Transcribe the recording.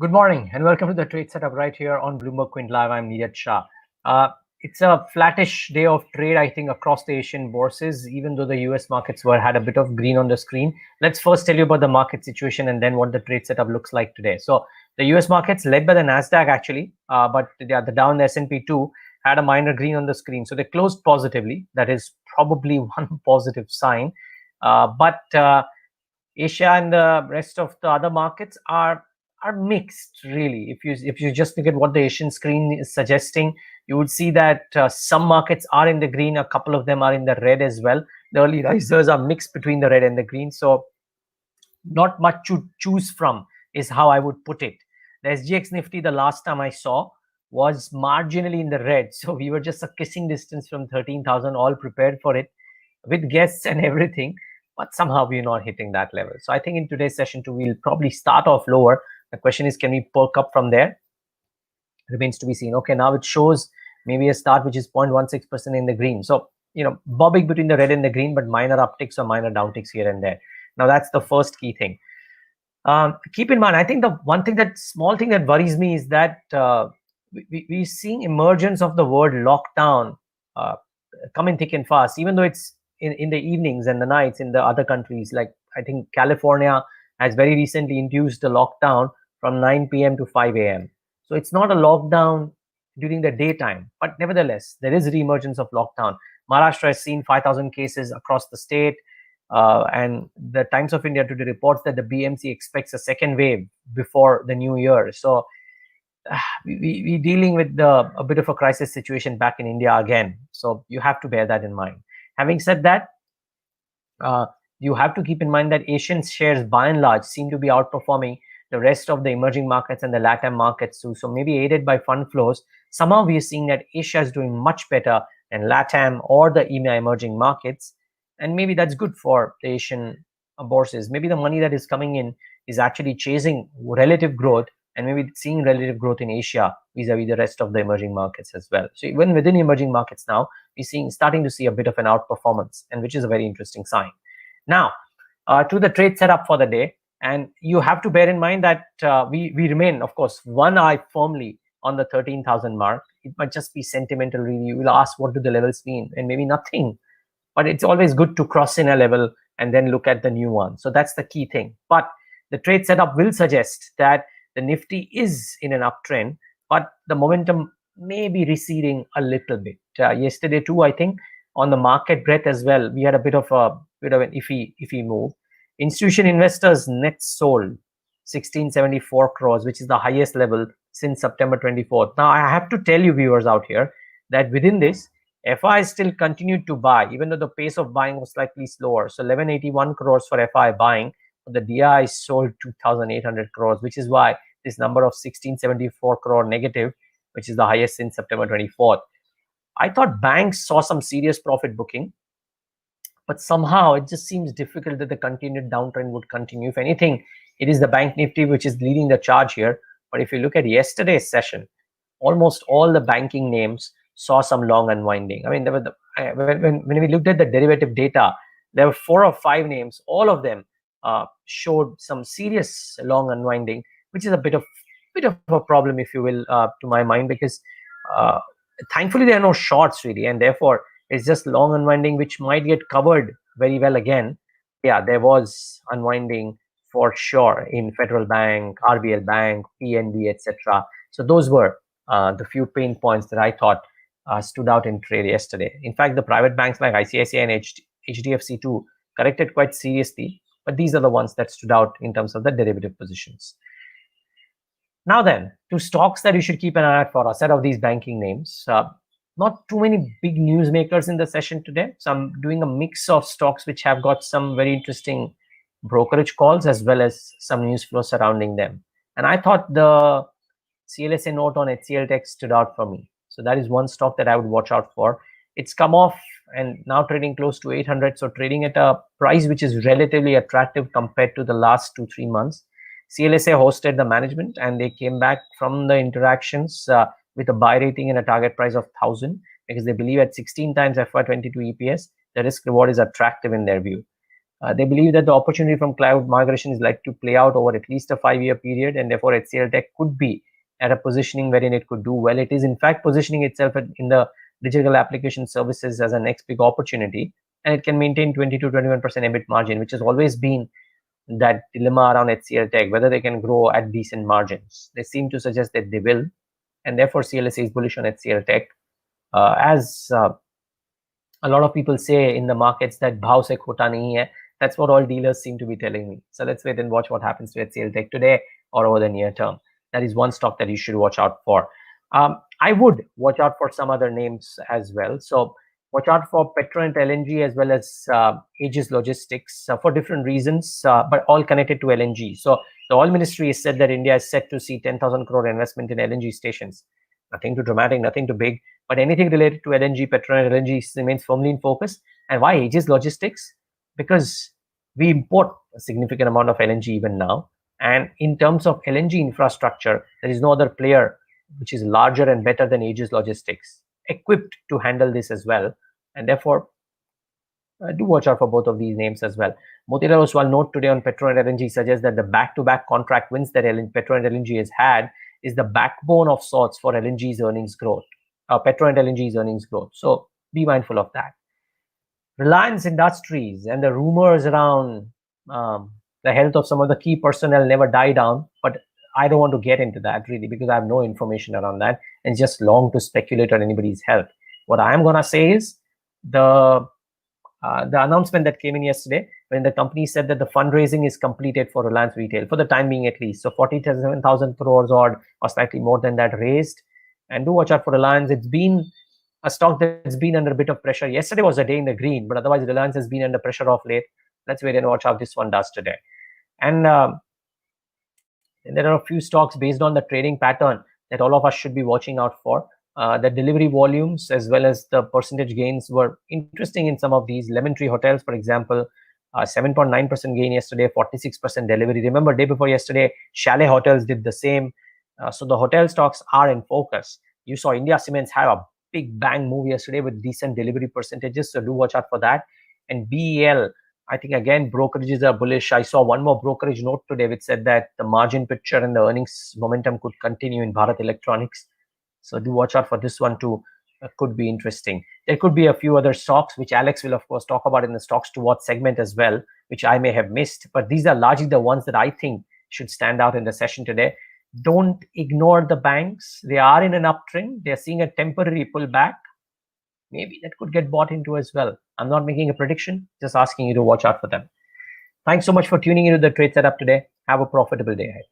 Good morning and welcome to the trade setup right here on BloombergQuint Live. I'm Niraj Shah. It's a flattish day of trade, I think, across the Asian bourses, even though the US markets had a bit of green on the screen. Let's first tell you about the market situation and then what the trade setup looks like today. So the US markets led by the NASDAQ actually, but the Dow and the S&P too had a minor green on the screen. So they closed positively. That is probably one positive sign. But Asia and the rest of the other markets are mixed, really. If you just look at what the Asian screen is suggesting, you would see that some markets are in the green, a couple of them are in the red as well. The early risers are mixed between the red and the green, so not much to choose from is how I would put it. The SGX Nifty, the last time I saw, was marginally in the red, so we were just a kissing distance from 13,000, all prepared for it with guests and everything, but somehow we're not hitting that level. So I think in today's session too, we'll probably start off lower. The question is, can we perk up from there? Remains to be seen. Okay, now it shows maybe a start which is 0.16% in the green. So, bobbing between the red and the green, but minor upticks or minor downticks here and there. Now that's the first key thing. Keep in mind, I think the small thing that worries me is that we're seeing emergence of the word lockdown coming thick and fast, even though it's in the evenings and the nights in the other countries. Like I think California has very recently introduced a lockdown from 9 p.m. to 5 a.m. So it's not a lockdown during the daytime, but nevertheless, there is re-emergence of lockdown. Maharashtra has seen 5,000 cases across the state. And the Times of India today reports that the BMC expects a second wave before the new year. So we're dealing with a bit of a crisis situation back in India again. So you have to bear that in mind. Having said that, you have to keep in mind that Asian shares by and large seem to be outperforming the rest of the emerging markets and the LATAM markets too. So maybe aided by fund flows, somehow we are seeing that Asia is doing much better than LATAM or the EMEA emerging markets. And maybe that's good for the Asian bourses. Maybe the money that is coming in is actually chasing relative growth, and maybe seeing relative growth in Asia vis-a-vis the rest of the emerging markets as well. So even within emerging markets now, we're starting to see a bit of an outperformance, and which is a very interesting sign. Now, to the trade setup for the day, and you have to bear in mind that we remain, of course, one eye firmly on the 13,000 mark. It might just be sentimental, really. You will ask, what do the levels mean? And maybe nothing. But it's always good to cross in a level and then look at the new one. So that's the key thing. But the trade setup will suggest that the Nifty is in an uptrend, but the momentum may be receding a little bit. Yesterday too, I think, on the market breadth as well, we had a bit of an iffy move. Institution investors net sold 1674 crores, which is the highest level since September 24th. Now, I have to tell you, viewers out here, that within this, FI still continued to buy, even though the pace of buying was slightly slower. So 1181 crores for FI buying, but the DI sold 2,800 crores, which is why this number of 1674 crore negative, which is the highest since September 24th. I thought banks saw some serious profit booking, but somehow it just seems difficult that the continued downtrend would continue. If anything, it is the bank Nifty which is leading the charge here. But if you look at yesterday's session, almost all the banking names saw some long unwinding. I mean, there were when we looked at the derivative data, there were 4 or 5 names. All of them showed some serious long unwinding, which is a bit of a problem, if you will, to my mind, because thankfully there are no shorts really, and therefore it's just long unwinding, which might get covered very well again. Yeah, there was unwinding for sure in Federal Bank, RBL Bank, PNB, etc. So those were the few pain points that I thought stood out in trade yesterday. In fact, the private banks like ICICI and HDFC too corrected quite seriously, but these are the ones that stood out in terms of the derivative positions. Now then, to stocks that you should keep an eye out for, a set of these banking names. Not too many big news makers in the session today, so I'm doing a mix of stocks which have got some very interesting brokerage calls as well as some news flow surrounding them. And I thought the CLSA note on HCL Tech stood out for me. So that is one stock that I would watch out for. It's come off and now trading close to 800. So trading at a price which is relatively attractive compared to the last 2-3 months. CLSA hosted the management and they came back from the interactions with a buy rating and a target price of 1,000, because they believe at 16 times FY22 EPS, the risk reward is attractive in their view. They believe that the opportunity from cloud migration is likely to play out over at least a 5-year period, and therefore HCL Tech could be at a positioning wherein it could do well. It is in fact positioning itself in the digital application services as a next big opportunity, and it can maintain 20 to 21% EBIT margin, which has always been that dilemma around HCL Tech, whether they can grow at decent margins. They seem to suggest that they will, and therefore CLSA is bullish on HCL Tech. As a lot of people say in the markets that bhav se khota nahi hai. That's what all dealers seem to be telling me. So let's wait and watch what happens to HCL Tech today or over the near term. That is one stock that you should watch out for. I would watch out for some other names as well. So watch out for Petronet LNG as well as Aegis Logistics for different reasons, but all connected to LNG. So the oil ministry has said that India is set to see 10,000 crore investment in LNG stations. Nothing too dramatic, nothing too big, but anything related to LNG, Petronet LNG remains firmly in focus. And why Aegis Logistics? Because we import a significant amount of LNG even now. And in terms of LNG infrastructure, there is no other player which is larger and better than Aegis Logistics, equipped to handle this as well. And therefore, do watch out for both of these names as well. Motilal Oswal note today on Petronet LNG suggests that the back-to-back contract wins that Petronet LNG has had is the backbone of sorts for LNG's earnings growth, Petronet LNG's earnings growth. So be mindful of that. Reliance Industries and the rumors around the health of some of the key personnel never die down, but I don't want to get into that really because I have no information around that and just long to speculate on anybody's health. What I am going to say is the announcement that came in yesterday when the company said that the fundraising is completed for Reliance Retail, for the time being at least. So 47,000 crores odd or slightly more than that raised. And do watch out for Reliance. It's been a stock that's been under a bit of pressure. Yesterday was a day in the green, but otherwise Reliance has been under pressure of late. Let's wait and watch how this one does today. And there are a few stocks based on the trading pattern that all of us should be watching out for. The delivery volumes as well as the percentage gains were interesting in some of these. Lemon Tree Hotels, for example, 7.9% gain yesterday, 46% delivery. Remember, day before yesterday, Chalet Hotels did the same. So the hotel stocks are in focus. You saw India Cements have a big bang move yesterday with decent delivery percentages. So do watch out for that. And BEL, I think again, brokerages are bullish. I saw one more brokerage note today which said that the margin picture and the earnings momentum could continue in Bharat Electronics. So do watch out for this one too. Could be interesting. There could be a few other stocks, which Alex will of course talk about in the stocks to watch segment as well, which I may have missed. But these are largely the ones that I think should stand out in the session today. Don't ignore the banks. They are in an uptrend. They're seeing a temporary pullback. Maybe that could get bought into as well. I'm not making a prediction, just asking you to watch out for them. Thanks so much for tuning into the Trade Setup today. Have a profitable day ahead.